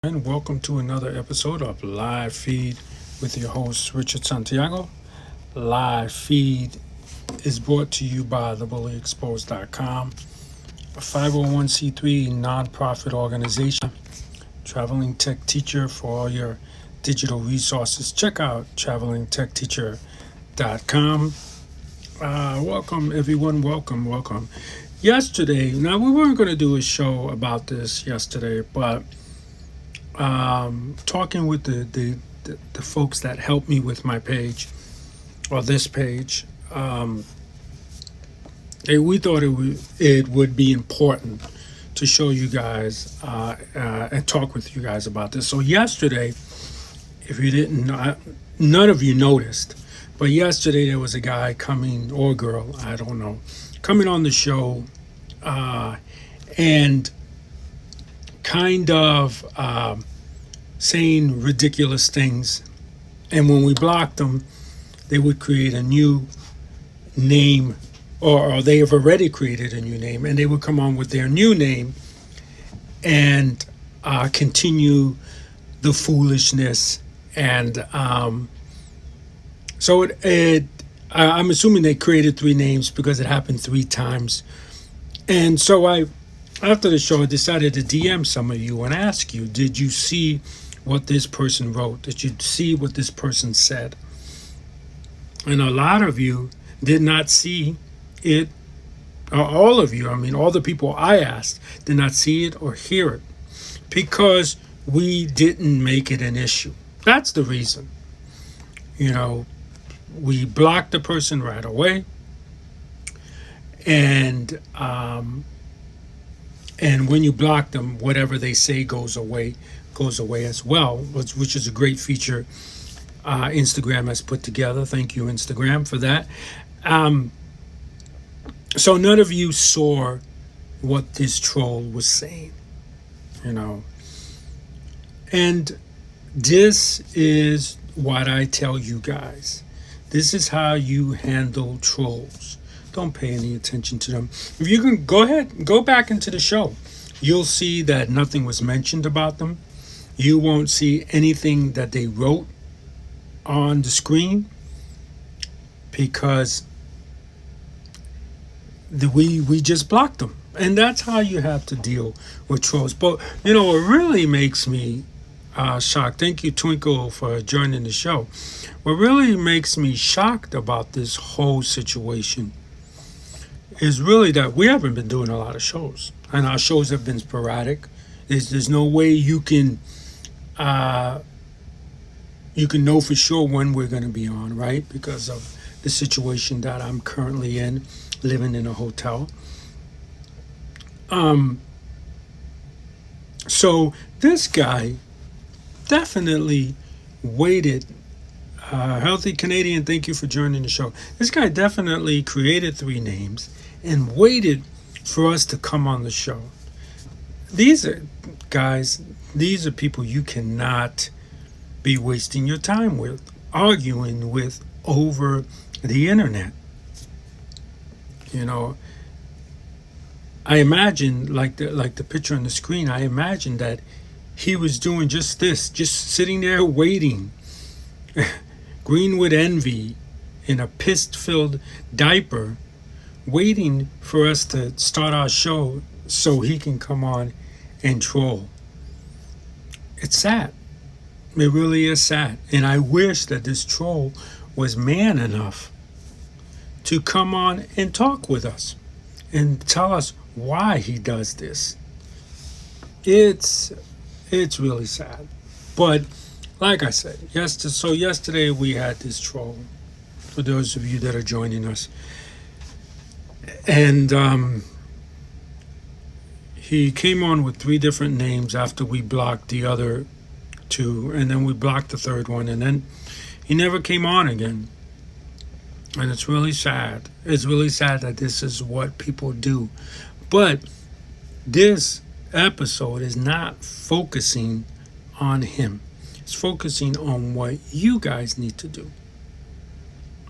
and welcome to another episode of Live Feed with your host, Richard Santiago. Live Feed is brought to you by thebullyexposed.com, a 501c3 nonprofit organization, traveling tech teacher for all your digital resources. Check out travelingtechteacher.com. Welcome, everyone. Welcome. Yesterday, now we weren't going to do a show about this yesterday, but talking with the folks that helped me with my page or this page, we thought it would be important to show you guys and talk with you guys about this. So yesterday, if you didn't know, none of you noticed, but yesterday there was a guy coming, or girl, I don't know, coming on the show and kind of saying ridiculous things. And when we blocked them, they would create a new name, or they have already created a new name, and they would come on with their new name and continue the foolishness. And so I'm assuming they created three names because it happened three times. And so after the show, I decided to DM some of you and ask you, did you see what this person wrote? Did you see what this person said? And a lot of you did not see it. All of you, I mean, all the people I asked did not see it or hear it because we didn't make it an issue. That's the reason. We blocked the person right away. And when you block them, whatever they say goes away as well, which is a great feature Instagram has put together. Thank you, Instagram, for that. So none of you saw what this troll was saying, And this is what I tell you guys. This is how you handle trolls. Don't pay any attention to them. If you can go back into the show, you'll see that nothing was mentioned about them. You won't see anything that they wrote on the screen because we just blocked them. And that's how you have to deal with trolls. But, it really makes me shocked. Thank you, Twinkle, for joining the show. What really makes me shocked about this whole situation is really that we haven't been doing a lot of shows, and our shows have been sporadic. There's no way you can know for sure when we're going to be on, right? Because of the situation that I'm currently in, living in a hotel. So this guy definitely waited. Healthy Canadian, thank you for joining the show. This guy definitely created three names and waited for us to come on the show. These are people you cannot be wasting your time with, arguing with over the internet. I imagine, like the picture on the screen, I imagine that he was doing just this, just sitting there waiting, green with envy, in a piss-filled diaper, waiting for us to start our show so he can come on and troll. It's sad. It really is sad. And I wish that this troll was man enough to come on and talk with us and tell us why he does this. It's really sad. But like I said, yesterday we had this troll, for those of you that are joining us. And he came on with three different names after we blocked the other two, and then we blocked the third one, and then he never came on again. And it's really sad. It's really sad that this is what people do. But this episode is not focusing on him. It's focusing on what you guys need to do.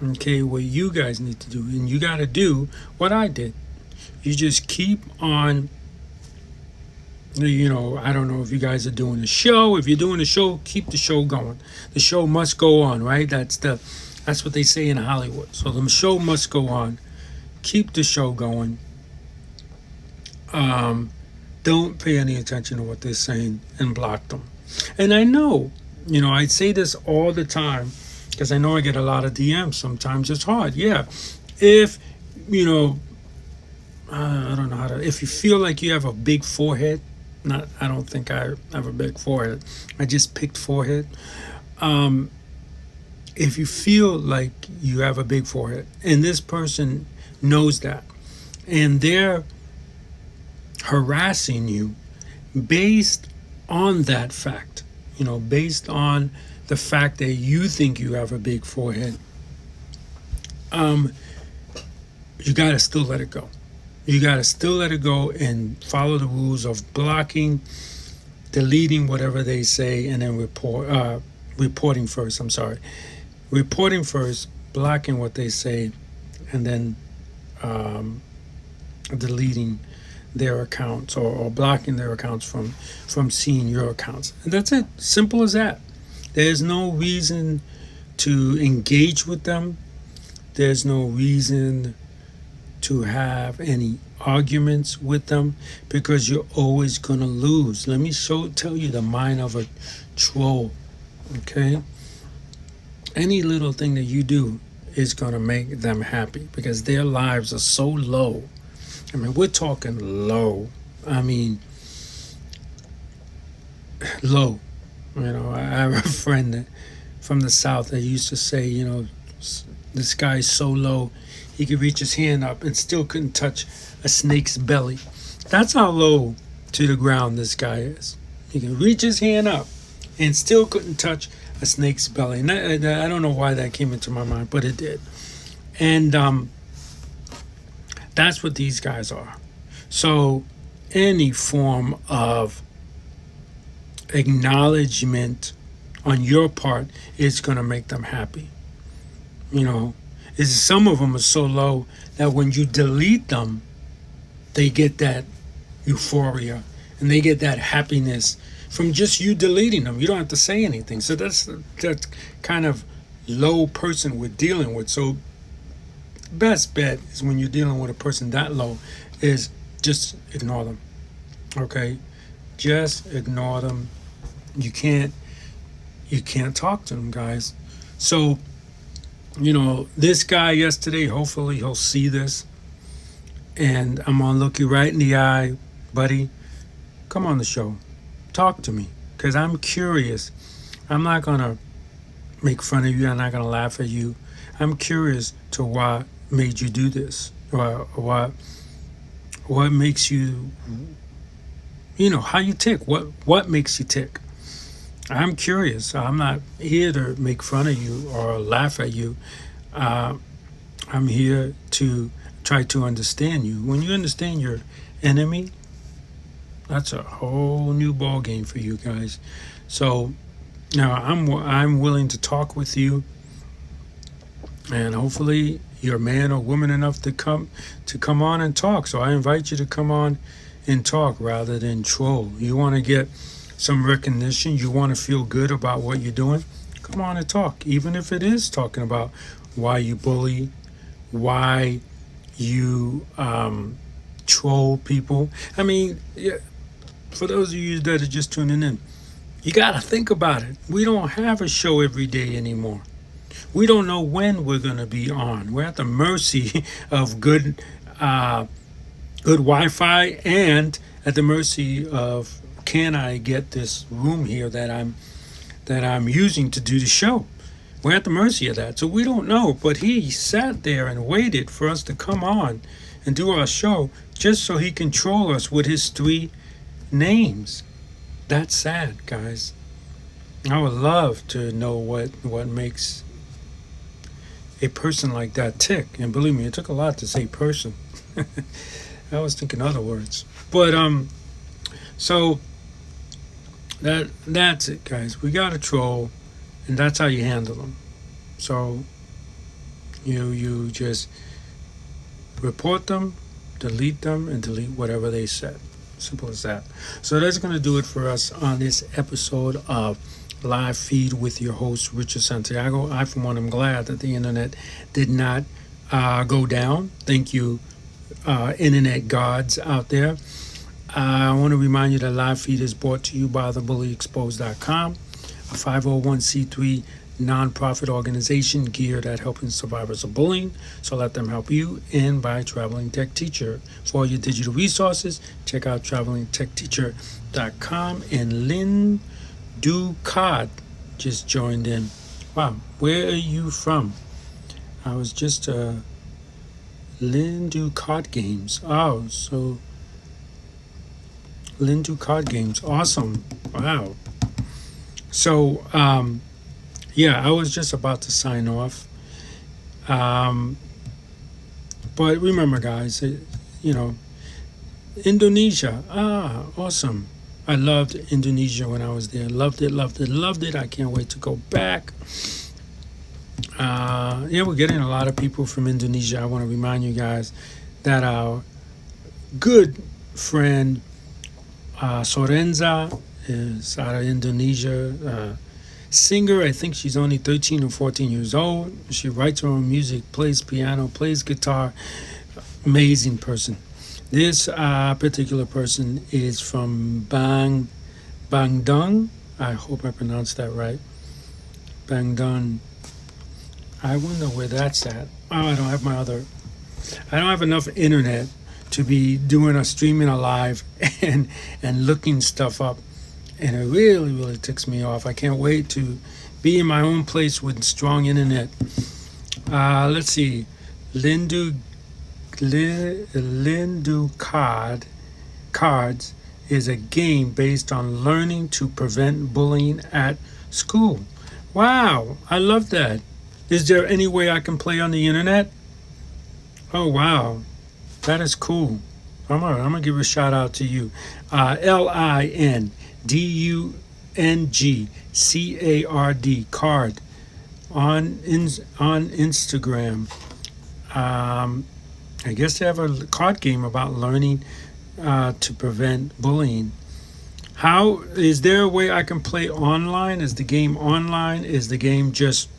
Okay, what you guys need to do. And you got to do what I did. You just keep on You know, I don't know if you guys are doing a show. If you're doing a show, keep the show going. The show must go on, right? That's what they say in Hollywood. So the show must go on. Keep the show going. Don't pay any attention to what they're saying and block them. And I know, you know, I say this all the time because I know I get a lot of DMs. Sometimes it's hard. Yeah. If, you know, I don't know how to, if you feel like you have a big forehead, I don't think I have a big forehead. I just picked forehead. If you feel like you have a big forehead and this person knows that and they're harassing you based on that fact, you know, based on the fact that you think you have a big forehead, you got to still let it go. You got to still let it go and follow the rules of blocking, deleting whatever they say, and then reporting first. I'm sorry. Reporting first, blocking what they say, and then deleting their accounts or blocking their accounts from seeing your accounts. And that's it. Simple as that. There's no reason to engage with them. There's no reason to have any arguments with them because you're always going to lose. Let me tell you the mind of a troll. Okay? Any little thing that you do is going to make them happy because their lives are so low. I mean, we're talking low. I mean, low. You know, I have a friend from the South that used to say, you know, this guy's so low, he could reach his hand up and still couldn't touch a snake's belly. That's how low to the ground this guy is. He can reach his hand up and still couldn't touch a snake's belly. And I don't know why that came into my mind, but it did. And that's what these guys are. So any form of acknowledgement on your part is going to make them happy. You know, some of them are so low that when you delete them, they get that euphoria and they get that happiness from just you deleting them. You don't have to say anything. So that's kind of low person we're dealing with. So best bet is when you're dealing with a person that low is just ignore them. Okay? Just ignore them. You can't talk to them, guys. So, you know, this guy yesterday, hopefully he'll see this. And I'm going to look you right in the eye, buddy. Come on the show. Talk to me. Because I'm curious. I'm not going to make fun of you. I'm not going to laugh at you. I'm curious to what made you do this. Or what makes you, you know, how you tick. What makes you tick. I'm curious. I'm not here to make fun of you or laugh at you. I'm here to try to understand you. When you understand your enemy, that's a whole new ball game for you guys. So now I'm willing to talk with you, and hopefully you're man or woman enough to come on and talk. So I invite you to come on and talk rather than troll. You want to get some recognition, you want to feel good about what you're doing, come on and talk. Even if it is talking about why you bully, why you troll people. I mean, yeah, for those of you that are just tuning in, you got to think about it. We don't have a show every day anymore. We don't know when we're going to be on. We're at the mercy of good Wi-Fi and at the mercy of, can I get this room here that I'm using to do the show? We're at the mercy of that. So we don't know. But he sat there and waited for us to come on and do our show just so he can troll us with his 3 names. That's sad, guys. I would love to know what makes a person like that tick. And believe me, it took a lot to say person. I was thinking other words. But so that's it, guys. We got to troll, and that's how you handle them. So you just report them, delete them, and delete whatever they said. Simple as that. So that's going to do it for us on this episode of Live Feed with your host, Richard Santiago. I, for one, am glad that the internet did not go down. Thank you, internet gods out there. I want to remind you that Live Feed is brought to you by thebullyexposed.com, a 501c3 nonprofit organization geared at helping survivors of bullying. So let them help you, and by Traveling Tech Teacher. For all your digital resources, check out travelingtechteacher.com. And Lynn Ducard just joined in. Wow, where are you from? I was just Lynn Ducard Games. Oh, so Lynn Ducard Games. Awesome. Wow. So, yeah, I was just about to sign off. But remember, guys, Indonesia. Awesome. I loved Indonesia when I was there. Loved it, loved it, loved it. I can't wait to go back. Yeah, we're getting a lot of people from Indonesia. I want to remind you guys that our good friend Sorenza is out of Indonesia. Singer, I think she's only 13 or 14 years old. She writes her own music, plays piano, plays guitar. Amazing person. This particular person is from Bandung. I hope I pronounced that right. Bandung. I wonder where that's at. Oh, I don't have enough internet to be doing a streaming a live and looking stuff up. And it really, really ticks me off. I can't wait to be in my own place with strong internet. Let's see. Lindu Cards is a game based on learning to prevent bullying at school. Wow, I love that. Is there any way I can play on the internet? Oh, wow. That is cool. I'm gonna give a shout out to you. LINDUNGCARD card on Instagram. I guess they have a card game about learning to prevent bullying. How is there a way I can play online? Is the game online? Is the game just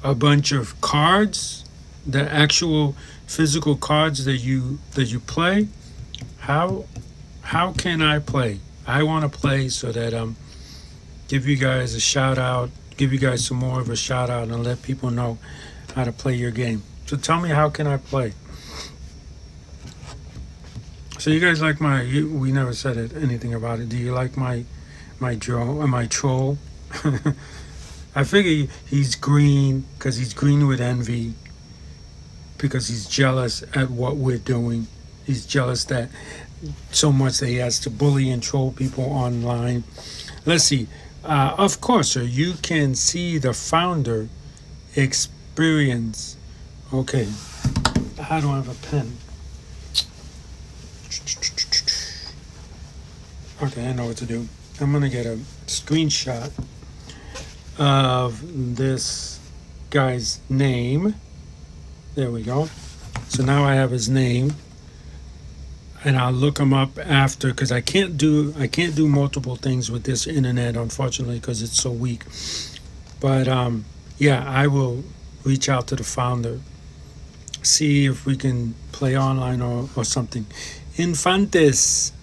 a bunch of cards, the actual physical cards that you play? How can I play? I want to play so that give you guys a shout out, give you guys some more of a shout out, and let people know how to play your game. So tell me, how can I play? So you guys like we never said anything about it. Do you like my troll? I figure he's green because he's green with envy, because he's jealous at what we're doing. He's jealous that so much that he has to bully and troll people online. Let's see. Of course, sir, you can see the founder experience. Okay. How do I have a pen? Okay, I know what to do. I'm going to get a screenshot of this guy's name. There we go. So now I have his name, and I'll look him up after, because I can't do multiple things with this internet, unfortunately, because it's so weak. But yeah, I will reach out to the founder, see if we can play online or something. Infantes,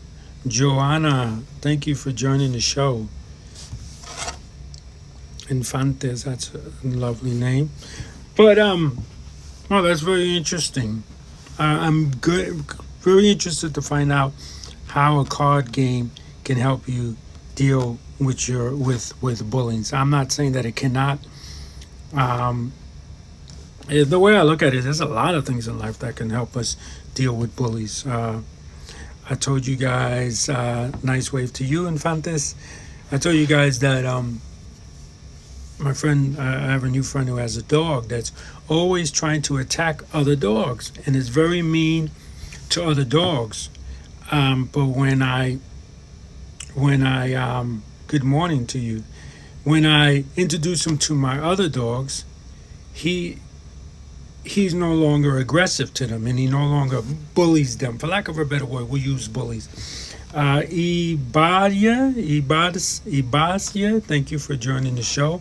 Joanna, thank you for joining the show. Infantes, that's a lovely name. But well, that's very interesting. I'm very interested to find out how a card game can help you deal with with bullying. So I'm not saying that it cannot. The way I look at it, there's a lot of things in life that can help us deal with bullies. I told you guys, nice wave to you, Infantes. I told you guys that my friend, I have a new friend who has a dog that's always trying to attack other dogs and is very mean to other dogs. But when I good morning to you, when I introduce him to my other dogs, he he's no longer aggressive to them, and he no longer bullies them. For lack of a better word, we use bullies. Ibasia, thank you for joining the show.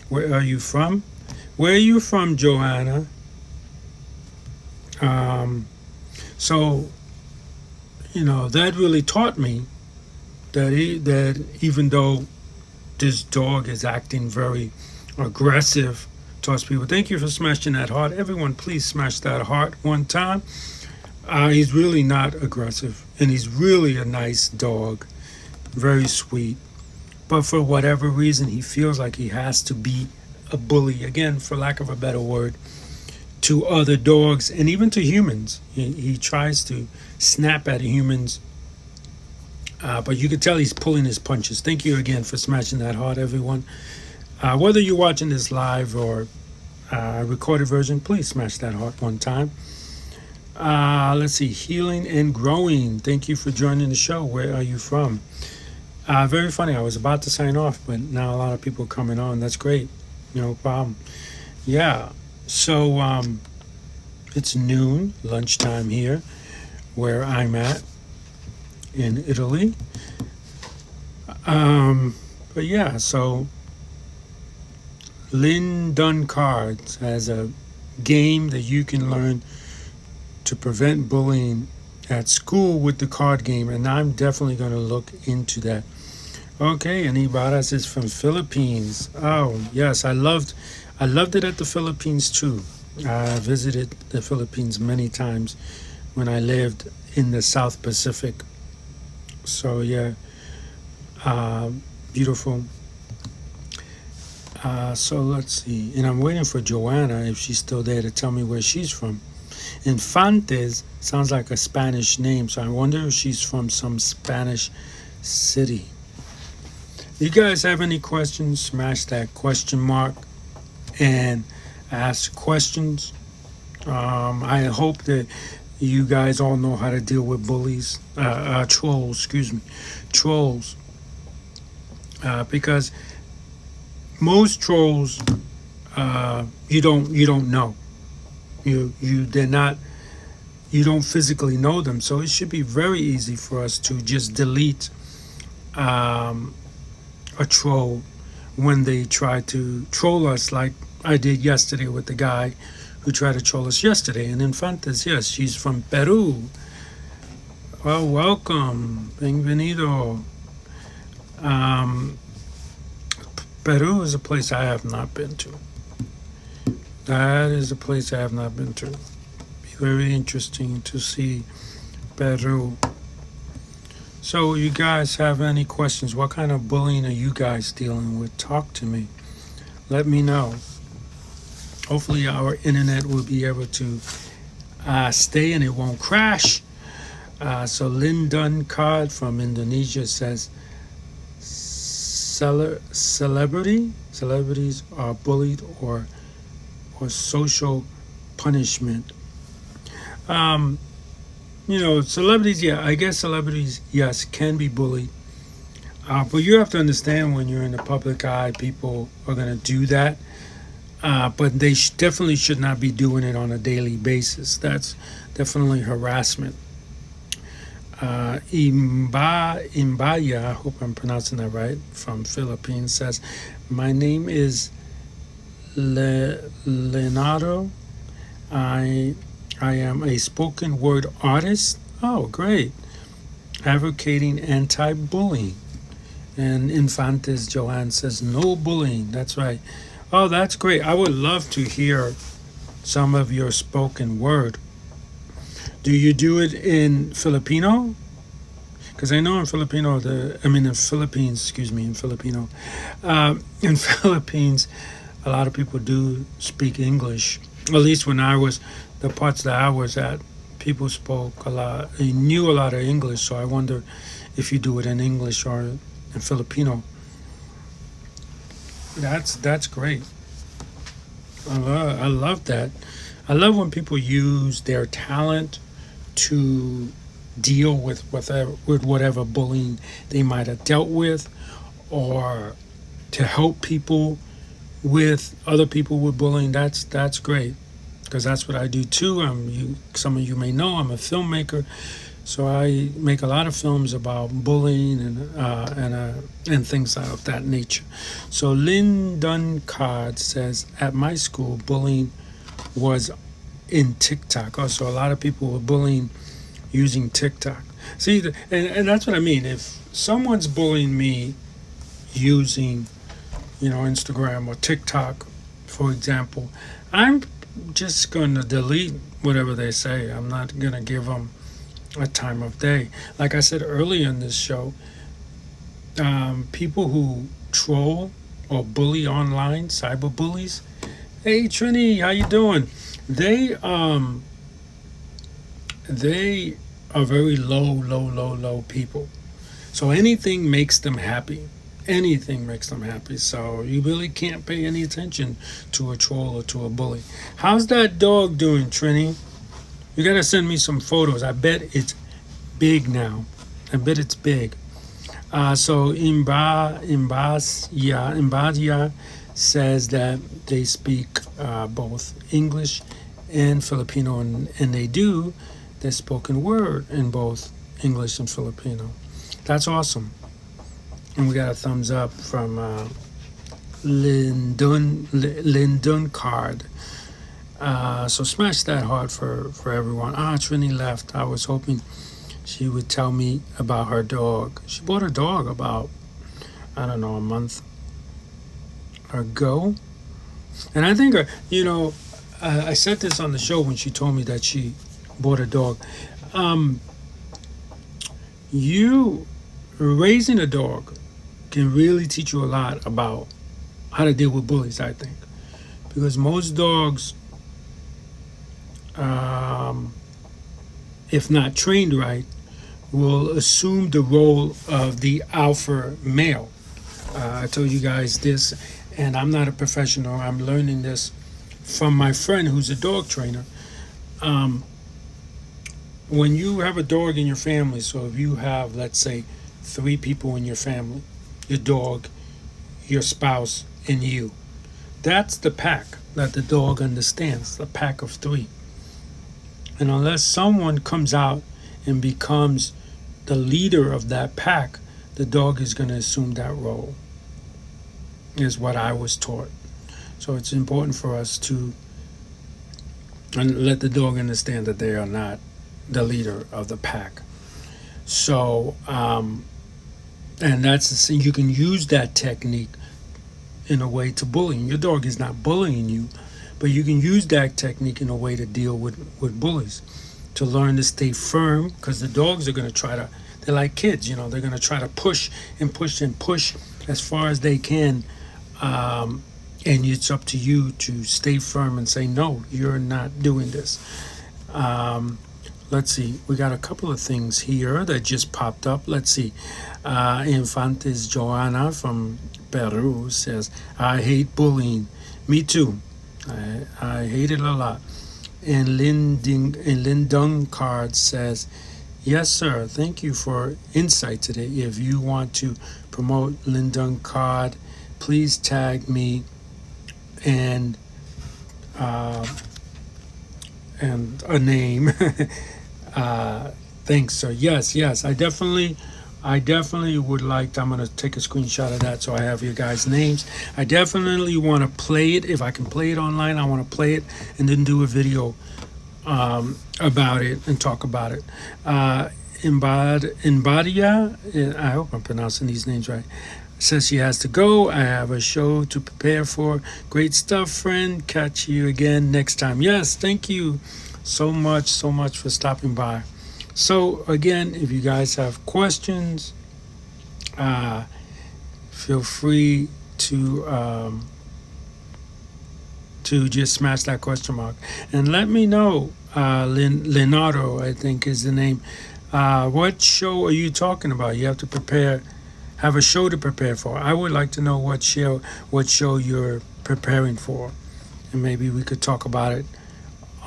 Where are you from? Where are you from, Joanna? So, that really taught me that even though this dog is acting very aggressive towards people, thank you for smashing that heart. Everyone, please smash that heart one time. He's really not aggressive, and he's really a nice dog, very sweet. But for whatever reason, he feels like he has to be a bully, again, for lack of a better word, to other dogs and even to humans. He tries to snap at humans, but you can tell he's pulling his punches. Thank you again for smashing that heart, everyone. Whether you're watching this live or recorded version, please smash that heart one time. Let's see, healing and growing. Thank you for joining the show. Where are you from? Very funny. I was about to sign off, but now a lot of people are coming on. That's great. No problem. Yeah. So it's noon, lunchtime here, where I'm at in Italy. But yeah, so Lynn Dunn Cards has a game that you can learn to prevent bullying at school with the card game, and I'm definitely going to look into that. Okay, and Ibaras is from Philippines. Oh yes, I loved it at the Philippines too. I visited the Philippines many times when I lived in the South Pacific. So yeah, beautiful. So let's see, and I'm waiting for Joanna, if she's still there, to tell me where she's from. Infantes sounds like a Spanish name, so I wonder if she's from some Spanish city. You guys have any questions? Smash that question mark and ask questions. I hope that you guys all know how to deal with bullies, trolls, because most trolls you don't know. You don't physically know them, so it should be very easy for us to just delete a troll when they try to troll us, like I did yesterday with the guy who tried to troll us yesterday. And Infantes, yes, she's from Peru. Well, welcome, bienvenido. Peru is a place I have not been to. That is a place I have not been to. Be very interesting to see Peru. So you guys have any questions? What kind of bullying are you guys dealing with? Talk to me. Let me know. Hopefully our internet will be able to stay and it won't crash. So Lynn Dunn Card from Indonesia says, celebrities are bullied or social punishment. Celebrities, yeah, I guess celebrities, yes, can be bullied. But you have to understand, when you're in the public eye, people are going to do that. But they definitely should not be doing it on a daily basis. That's definitely harassment. Imbaya, I hope I'm pronouncing that right, from Philippines says, my name is Leonardo. I am a spoken word artist. Oh, great. Advocating anti-bullying. And Infantes Joanne says, no bullying. That's right. Oh, that's great. I would love to hear some of your spoken word. Do you do it in Filipino? Because I know in Filipino, in Philippines, in Philippines, a lot of people do speak English. At least when the parts that I was at, people spoke a lot, they knew a lot of English, so I wonder if you do it in English or in Filipino. That's great. I love that. I love when people use their talent to deal with whatever bullying they might have dealt with, or to help people with other people with bullying. That's great. because that's what I do too. Some of you may know I'm a filmmaker, so I make a lot of films about bullying and things of that nature. So Lynn Duncard says, at my school, bullying was in TikTok. Also, a lot of people were bullying using TikTok. See, and that's what I mean. If someone's bullying me using, Instagram or TikTok, for example, I'm just going to delete whatever they say. I'm not going to give them a time of day. Like I said earlier in this show, people who troll or bully online, cyber bullies. Hey Trini, how you doing? They are very low people. So anything makes them happy. Anything makes them happy. So you really can't pay any attention to a troll or to a bully. How's that dog doing, Trini? You gotta send me some photos. I bet it's big now. I bet it's big. So Imbadia says that they speak both English and Filipino, and they do the spoken word in both English and Filipino. That's awesome. And we got a thumbs up from Lyndon Card. So smash that heart for everyone. Trini left. I was hoping she would tell me about her dog. She bought her dog about, a month ago. And I think, I said this on the show when she told me that she bought a dog. You raising a dog can really teach you a lot about how to deal with bullies, I think. Because most dogs, if not trained right, will assume the role of the alpha male. I told you guys this, and I'm not a professional. I'm learning this from my friend who's a dog trainer. When you have a dog in your family, so if you have, let's say, 3 people in your family, your dog, your spouse, and you, that's the pack that the dog understands, the pack of 3. And unless someone comes out and becomes the leader of that pack, the dog is going to assume that role, is what I was taught. So it's important for us to let the dog understand that they are not the leader of the pack. So, and that's the thing, you can use that technique in a way to bullying. Your dog is not bullying you, but you can use that technique in a way to deal with bullies, to learn to stay firm, because the dogs are going to try to, they're like kids, they're going to try to push and push and push as far as they can. And it's up to you to stay firm and say, no, you're not doing this. Let's see, we got a couple of things here that just popped up. Let's see. Infantes Joanna from Peru says, I hate bullying. Me too. I hate it a lot. And Lyndon Card says, yes, sir. Thank you for insight today. If you want to promote Lyndon Card, please tag me and a name. Thanks, sir. Yes. I definitely would like to, I'm going to take a screenshot of that so I have your guys' names. I definitely want to play it. If I can play it online, I want to play it and then do a video about it and talk about it. Imbadia, I hope I'm pronouncing these names right, says she has to go. I have a show to prepare for. Great stuff, friend. Catch you again next time. Yes, thank you so much for stopping by. So again, if you guys have questions, feel free to just smash that question mark and let me know. Leonardo, I think is the name. What show are you talking about? You have to have a show to prepare for. I would like to know what show you're preparing for, and maybe we could talk about it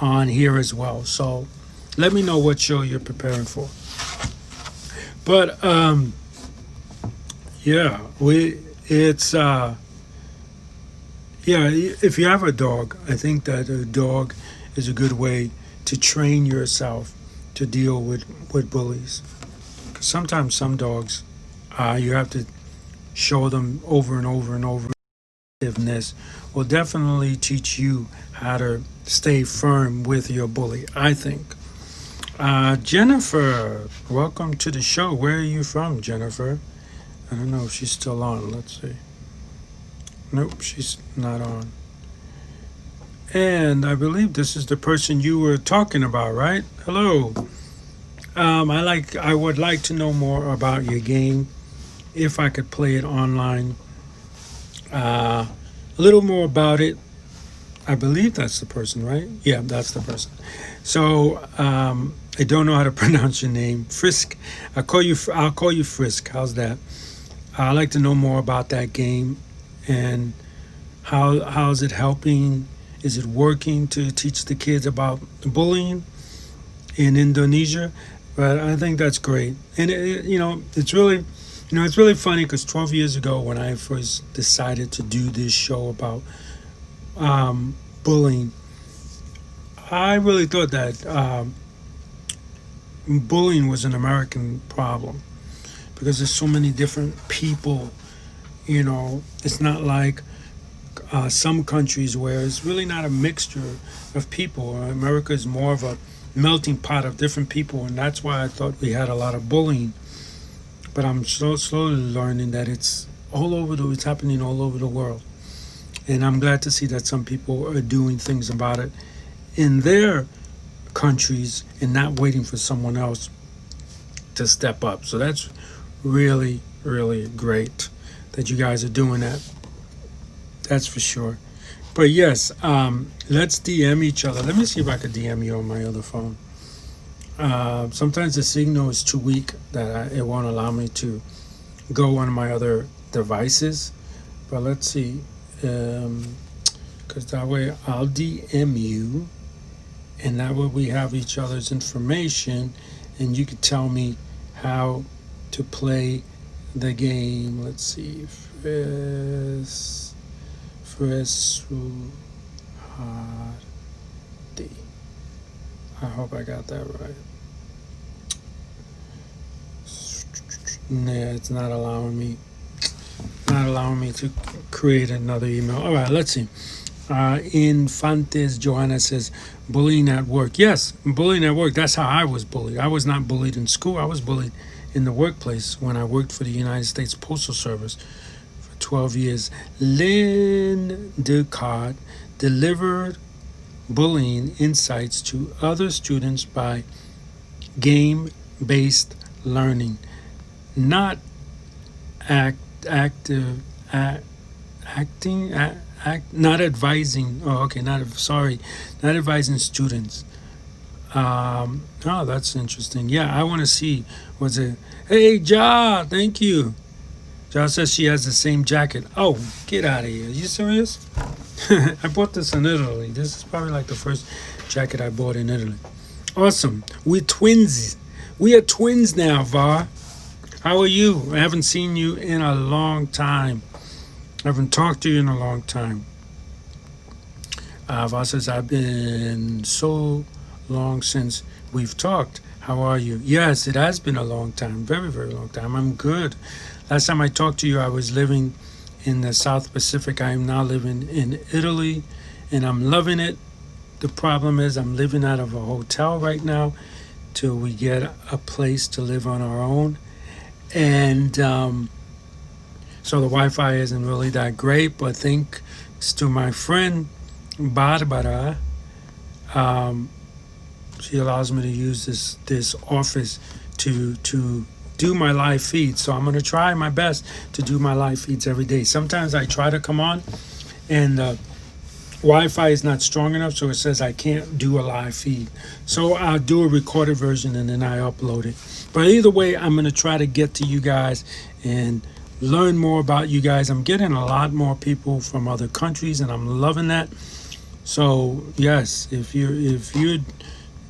on here as well. So let me know what show you're preparing for. But if you have a dog, I think that a dog is a good way to train yourself to deal with bullies. 'Cause sometimes some dogs, you have to show them over and over and over. This will definitely teach you how to stay firm with your bully, I think. Jennifer, welcome to the show. Where are you from, Jennifer? I don't know if she's still on. Let's see. Nope, she's not on. And I believe this is the person you were talking about, right? Hello. I would like to know more about your game. If I could play it online, a little more about it. I believe that's the person, right? Yeah, that's the person. So I don't know how to pronounce your name, Frisk. I'll call you Frisk. How's that? I'd like to know more about that game and how's it helping. Is it working to teach the kids about bullying in Indonesia? But I think that's great, and it's really funny because 12 years ago when I first decided to do this show about bullying, I really thought that bullying was an American problem because there's so many different people. It's not like some countries where it's really not a mixture of people. America is more of a melting pot of different people, and that's why I thought we had a lot of bullying. But I'm so slowly learning that it's it's happening all over the world, and I'm glad to see that some people are doing things about it in their countries and not waiting for someone else to step up. So that's really, really great that you guys are doing that. That's for sure. But yes, let's DM each other. Let me see if I could DM you on my other phone. Sometimes the signal is too weak that it won't allow me to go on my other devices. But let's see. Because that way I'll DM you, and that way we have each other's information, and you can tell me how to play the game. Let's see. I hope I got that right. Nah, it's not allowing me. Not allowing me to create another email. All right, let's see. Infantes Joanna says, bullying at work. Yes, bullying at work. That's how I was bullied. I was not bullied in school. I was bullied in the workplace when I worked for the United States Postal Service for 12 years. Lynn Descartes delivered bullying insights to other students by game-based learning, not not advising. Not advising students. Oh, that's interesting. Yeah, I want to see. Was it? Hey, Ja, thank you. Ja says she has the same jacket. Oh, get out of here! Are you serious? I bought this in Italy. This is probably like the first jacket I bought in Italy. Awesome. We're twins. We are twins now, Va. How are you? I haven't seen you in a long time. I haven't talked to you in a long time. Va says, I've been so long since we've talked. How are you? Yes, it has been a long time. Very, very long time. I'm good. Last time I talked to you, I was living in the South Pacific. I am now living in Italy, and I'm loving it. The problem is I'm living out of a hotel right now till we get a place to live on our own. And so the Wi-Fi isn't really that great, but thanks to my friend Barbara, she allows me to use this office to do my live feeds. So I'm going to try my best to do my live feeds every day. Sometimes I try to come on and Wi-Fi is not strong enough, so it says I can't do a live feed. So I'll do a recorded version and then I upload it. But either way, I'm going to try to get to you guys and learn more about you guys. I'm getting a lot more people from other countries, and I'm loving that. So yes, if you're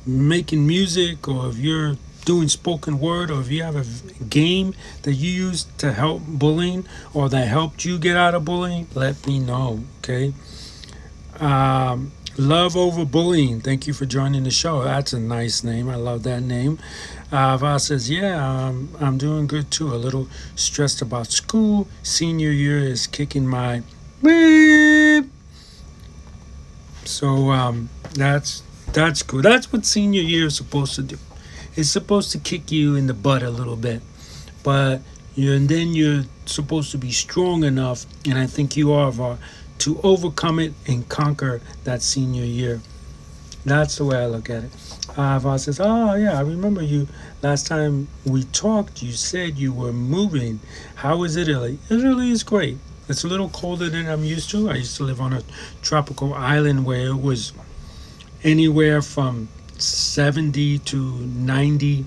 making music, or if you're doing spoken word, or if you have a game that you use to help bullying or that helped you get out of bullying, let me know. Okay. Love Over Bullying. Thank you for joining the show. That's a nice name. I love that name. Voss says, yeah, I'm doing good too. A little stressed about school. Senior year is kicking my beep. So that's good. That's what senior year is supposed to do. It's supposed to kick you in the butt a little bit, but and then you're supposed to be strong enough, and I think you are, Var, to overcome it and conquer that senior year. That's the way I look at it. Var says, oh yeah, I remember you last time we talked. You said you were moving. How is Italy? Italy is great. It's a little colder than I'm used to. I used to live on a tropical island where it was anywhere from 70 to 90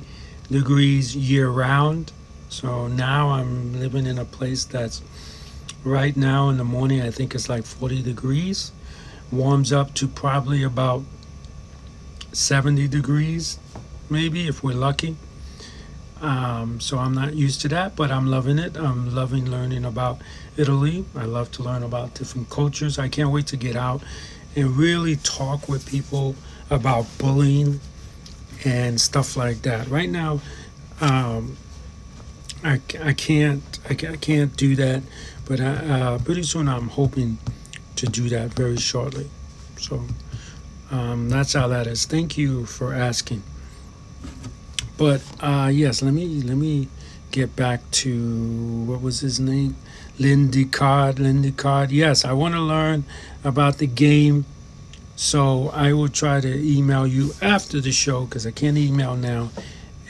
degrees year round. So now I'm living in a place that's right now in the morning, I think it's like 40 degrees. Warms up to probably about 70 degrees, maybe, if we're lucky. So I'm not used to that, but I'm loving it. I'm loving learning about Italy. I love to learn about different cultures. I can't wait to get out and really talk with people about bullying and stuff like that. Right now, I can't do that, but pretty soon I'm hoping to do that very shortly. So that's how that is. Thank you for asking. But yes, let me get back to what was his name, Lindy Card. Yes, I want to learn about the game. So I will try to email you after the show because I can't email now,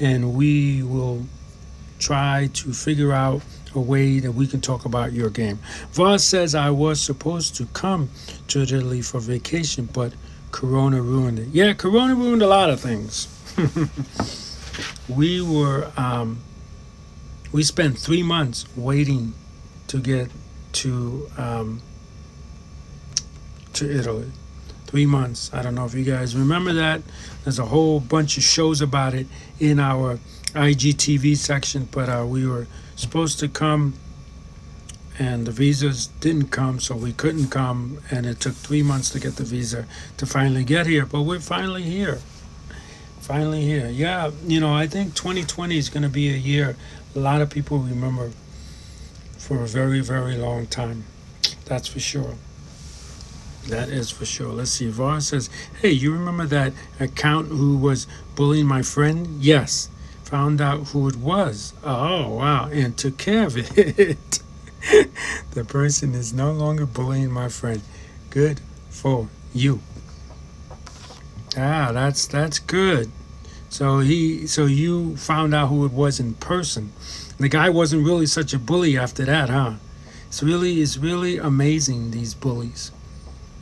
and we will try to figure out a way that we can talk about your game. Voss says I was supposed to come to Italy for vacation, but Corona ruined it. Yeah, Corona ruined a lot of things. We spent 3 months waiting to get to Italy. 3 months. I don't know if you guys remember that. There's a whole bunch of shows about it in our IGTV section, but we were supposed to come and the visas didn't come, so we couldn't come, and it took 3 months to get the visa to finally get here, but we're finally here. Yeah, I think 2020 is going to be a year a lot of people remember for a very, very long time. That's for sure. That is for sure. Let's see. Var says, hey, you remember that account who was bullying my friend? Yes. Found out who it was. Oh, wow. And took care of it. The person is no longer bullying my friend. Good for you. Ah, that's good. So you found out who it was in person. The guy wasn't really such a bully after that, huh? It's really amazing, these bullies.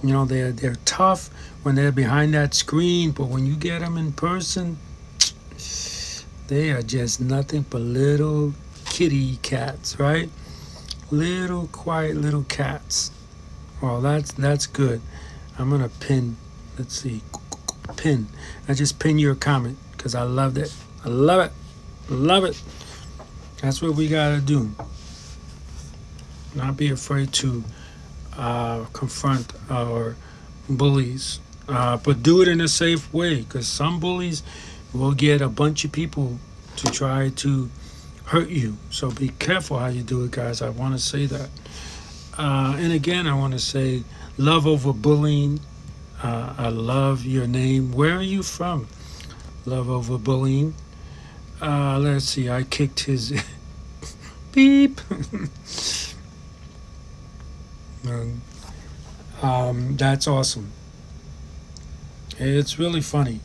They're tough when they're behind that screen, but when you get them in person, they are just nothing but little kitty cats, right? Little quiet little cats. Well, that's good. I'm gonna pin. Let's see, pin. I just pin your comment because I loved it. I love it. That's what we gotta do. Not be afraid to confront our bullies, but do it in a safe way, because some bullies will get a bunch of people to try to hurt you. So be careful how you do it, guys. I want to say that. And again, I want to say love over bullying. I love your name. Where are you from? Love over bullying. Let's see. I kicked his beep. That's awesome. It's really funny.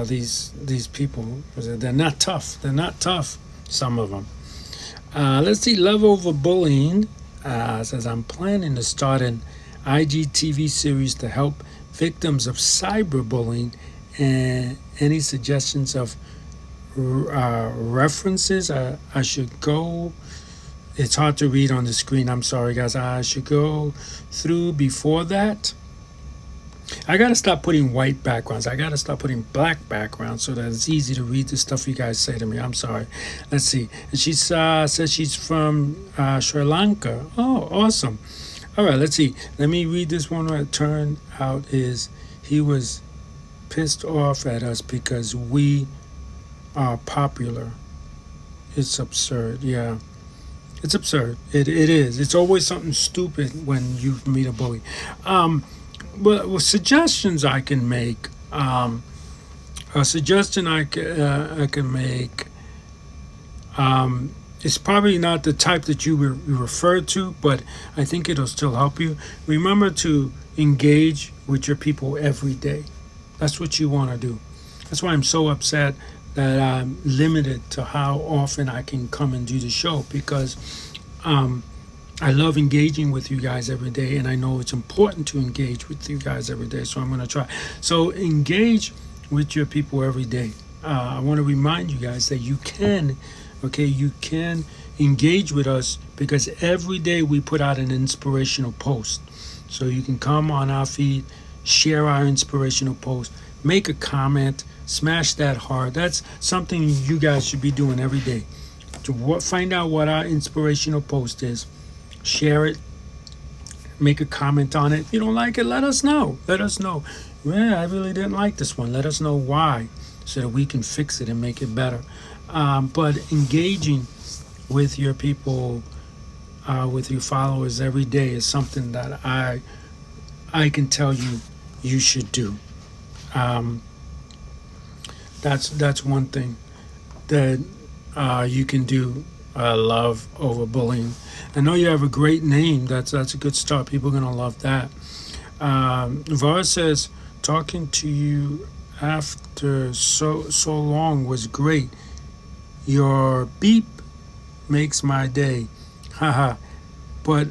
These people, they're not tough. Some of them. Let's see. Love over bullying says I'm planning to start an IGTV series to help victims of cyberbullying. And any suggestions of references I should go? It's hard to read on the screen. I'm sorry, guys. I should go through before that. I got to stop putting white backgrounds. I got to start putting black backgrounds so that it's easy to read the stuff you guys say to me. I'm sorry. Let's see. And she says she's from Sri Lanka. Oh, awesome. All right, let's see. Let me read this one. What it turned out is he was pissed off at us because we are popular. It's absurd. Yeah, it's absurd. It is. It's always something stupid when you meet a bully. Well, suggestions I can make. A suggestion I can make. It's probably not the type that you refer to, but I think it'll still help you. Remember to engage with your people every day. That's what you want to do. That's why I'm so upset that I'm limited to how often I can come and do the show, because I love engaging with you guys every day, and I know it's important to engage with you guys every day, so I'm going to try. So engage with your people every day. I want to remind you guys that you can engage with us, because every day we put out an inspirational post. So you can come on our feed, share our inspirational post, make a comment, smash that heart. That's something you guys should be doing every day. To find out what our inspirational post is, share it, make a comment on it. If you don't like it, let us know. Let us know. Yeah, I really didn't like this one. Let us know why, so that we can fix it and make it better. But engaging with your people, with your followers every day is something that I can tell you you should do. That's one thing that you can do. Love over bullying. I know you have a great name. That's a good start. People are gonna love that. Var says, talking to you after so long was great. Your beep makes my day. Haha. But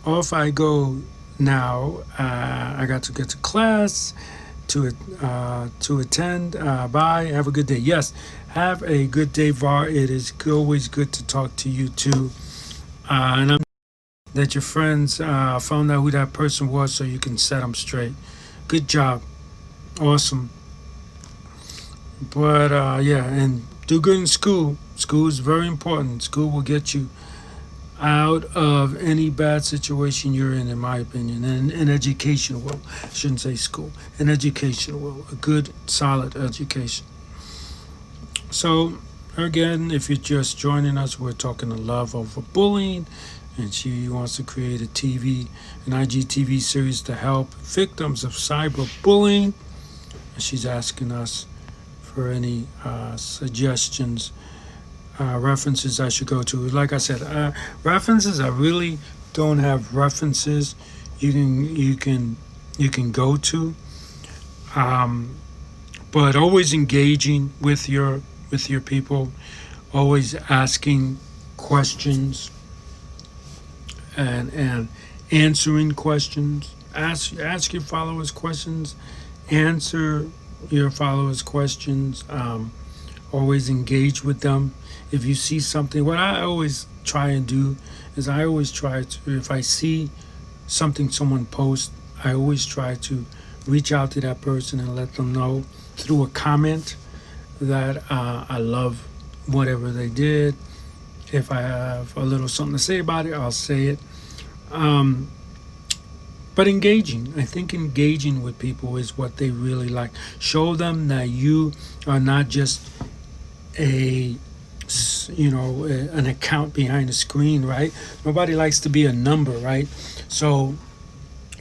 off I go now. I got to get to class to attend. Bye. Have a good day. Yes. Have a good day, Var. It is always good to talk to you too. And I'm that your friends found out who that person was, so you can set them straight. Good job. Awesome. But yeah, and do good in school. School is very important. School will get you out of any bad situation you're in my opinion. And an education will. I shouldn't say school. An education will. A good, solid education. So, again, if you're just joining us, we're talking to Love over bullying. And she wants to create an IGTV series to help victims of cyberbullying. And she's asking us for any suggestions, references I should go to. Like I said, references, I really don't have references you can go to. But always engaging with your people, always asking questions and answering questions. Ask your followers questions, answer your followers questions. Always engage with them. If you see something, what I always try and do is I always try to, if I see something someone posts, I always try to reach out to that person and let them know through a comment that I love whatever they did. If I have a little something to say about it, I'll say it. But engaging, I think engaging with people is what they really like. Show them that you are not just an account behind a screen, right? Nobody likes to be a number, right? So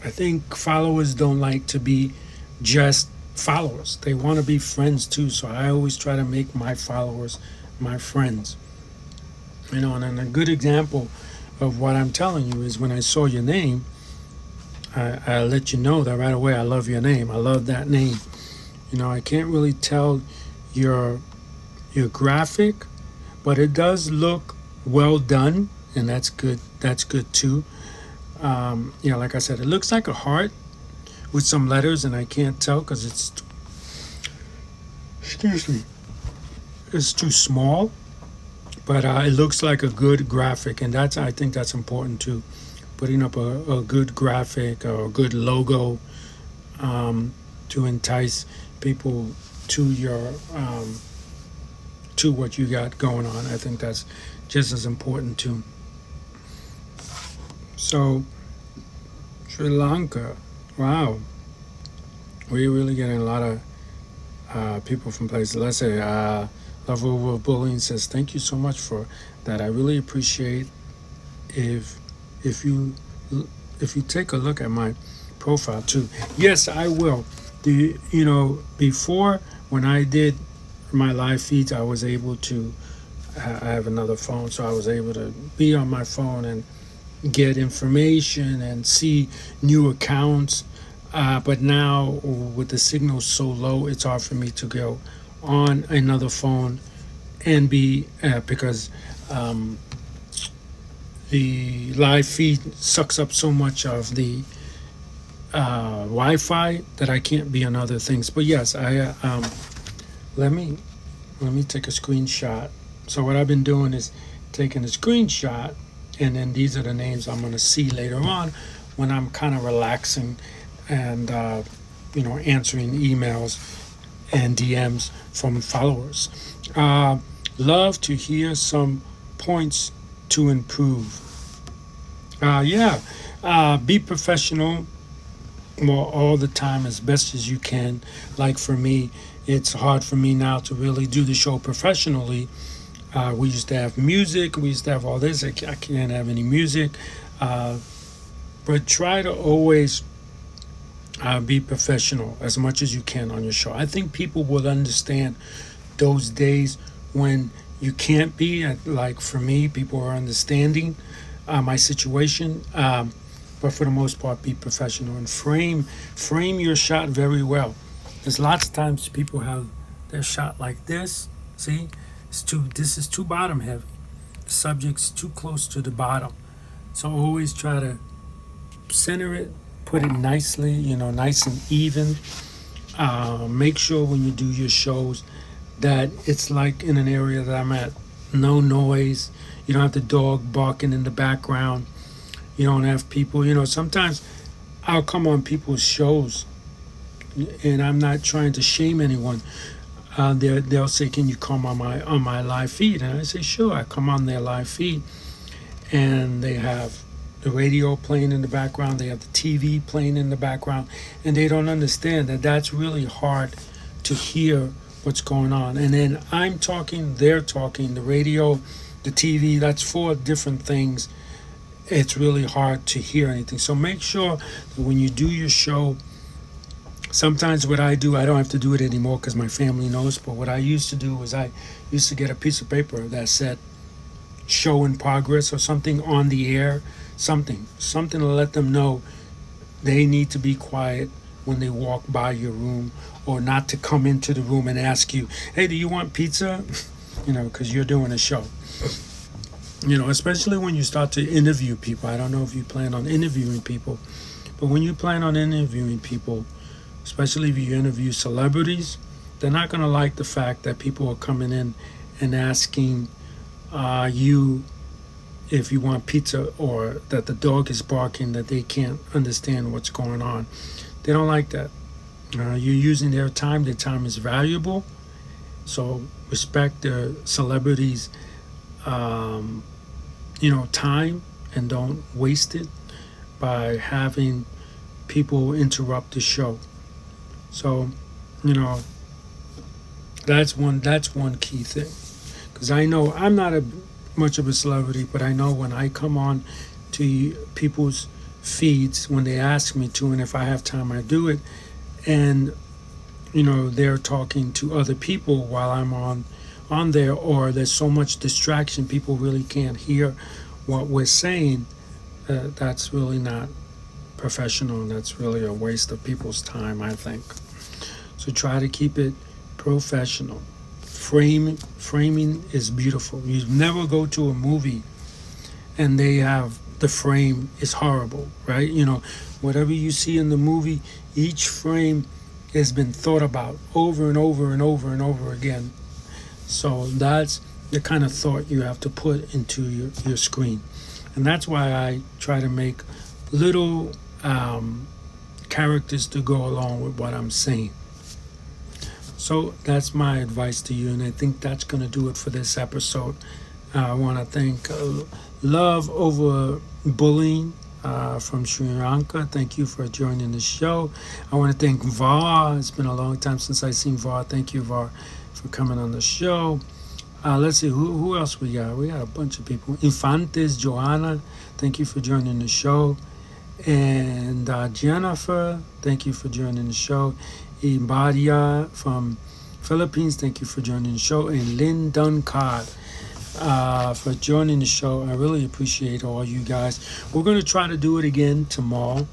I think followers don't like to be just followers. They want to be friends too. So I always try to make my followers my friends. And a good example of what I'm telling you is when I saw your name, I let you know that right away. I love your name. I love that name. I can't really tell your graphic, but it does look well done, and that's good. That's good too. Like I said, it looks like a heart with some letters, and I can't tell because it's too small. But it looks like a good graphic, and I think that's important too. Putting up a good graphic or a good logo to entice people to your to what you got going on. I think that's just as important too. So Sri Lanka. Wow. We're really getting a lot of people from places. Let's say Love Over Bullying says, thank you so much for that. I really appreciate if if you if you take a look at my profile too. Yes, I will. Before when I did my live feeds, I was able to. I have another phone, so I was able to be on my phone and get information and see new accounts. But now, with the signal so low, it's hard for me to go on another phone and be because the live feed sucks up so much of the Wi-Fi that I can't be on other things. But yes, I let me take a screenshot. So what I've been doing is taking a screenshot, and then these are the names I'm going to see later on when I'm kind of relaxing and answering emails and DMs from followers. Love to hear some points to improve. Be professional all the time as best as you can. Like for me, it's hard for me now to really do the show professionally. We used to have music. We used to have all this. I can't have any music. But try to always be professional as much as you can on your show. I think people will understand those days when you can't be. Like for me, people are understanding my situation. But for the most part, be professional and frame your shot very well. There's lots of times people have their shot like this. See, this is too bottom heavy. The subject's too close to the bottom. So always try to center it, put it nicely, nice and even. Make sure when you do your shows that it's like in an area that I'm at. No noise. You don't have the dog barking in the background. You don't have people, sometimes I'll come on people's shows and I'm not trying to shame anyone. They'll say, "Can you come on my live feed?" And I say, "Sure." I come on their live feed, and they have the radio playing in the background. They have the TV playing in the background, and they don't understand that that's really hard to hear what's going on. And then I'm talking, they're talking, the radio, the TV. That's four different things. It's really hard to hear anything. So make sure that when you do your show. Sometimes what I do, I don't have to do it anymore because my family knows, but what I used to do was I used to get a piece of paper that said show in progress or something on the air, something to let them know they need to be quiet when they walk by your room, or not to come into the room and ask you, "Hey, do you want pizza?" Because you're doing a show. Especially when you start to interview people. I don't know if you plan on interviewing people, but when you plan on interviewing people, especially if you interview celebrities, they're not going to like the fact that people are coming in and asking you if you want pizza, or that the dog is barking, that they can't understand what's going on. They don't like that. You're using their time. Their time is valuable. So respect the celebrities' time, and don't waste it by having people interrupt the show. So, that's one key thing. Because I know I'm not much of a celebrity, but I know when I come on to people's feeds, when they ask me to, and if I have time, I do it. And, they're talking to other people while I'm on there, or there's so much distraction, people really can't hear what we're saying. That's really not professional, and that's really a waste of people's time, I think. So try to keep it professional. Framing is beautiful. You never go to a movie and they have the frame is horrible, right? Whatever you see in the movie, each frame has been thought about over and over and over and over again. So that's the kind of thought you have to put into your screen. And that's why I try to make little characters to go along with what I'm saying. So that's my advice to you, and I think that's going to do it for this episode. I want to thank Love Over Bullying from Sri Lanka. Thank you for joining the show. I want to thank Var. It's been a long time since I've seen Var. Thank you, Var, for coming on the show. Let's see, who else we got? We got a bunch of people. Infantes, Joanna, thank you for joining the show. And Jennifer, thank you for joining the show. Ibadia from Philippines, thank you for joining the show. And Lynn Duncard for joining the show. I really appreciate all you guys. We're going to try to do it again tomorrow.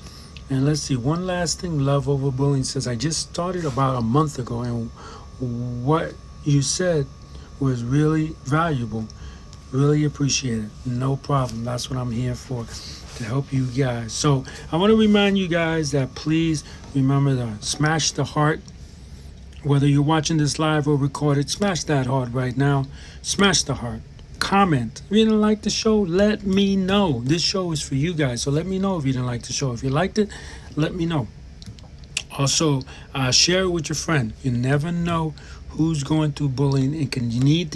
And let's see, one last thing. Love Over Bullying says, I just started about a month ago, and what you said was really valuable. Really appreciate it. No problem. That's what I'm here for, to help you guys. So I want to remind you guys that please remember to smash the heart. Whether you're watching this live or recorded, smash that heart right now. Smash the heart. Comment. If you didn't like the show, let me know. This show is for you guys, so let me know if you didn't like the show. If you liked it, let me know. Also, share it with your friend. You never know who's going through bullying and can use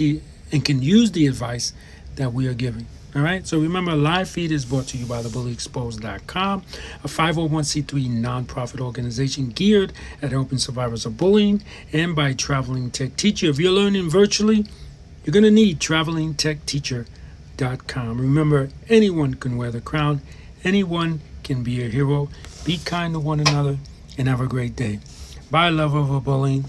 the advice that we are giving. All right. So remember, live feed is brought to you by thebullyexposed.com, a 501c3 nonprofit organization geared at helping survivors of bullying, and by Traveling Tech Teacher. If you're learning virtually, you're going to need travelingtechteacher.com. Remember, anyone can wear the crown. Anyone can be a hero. Be kind to one another and have a great day. Bye, love over bullying.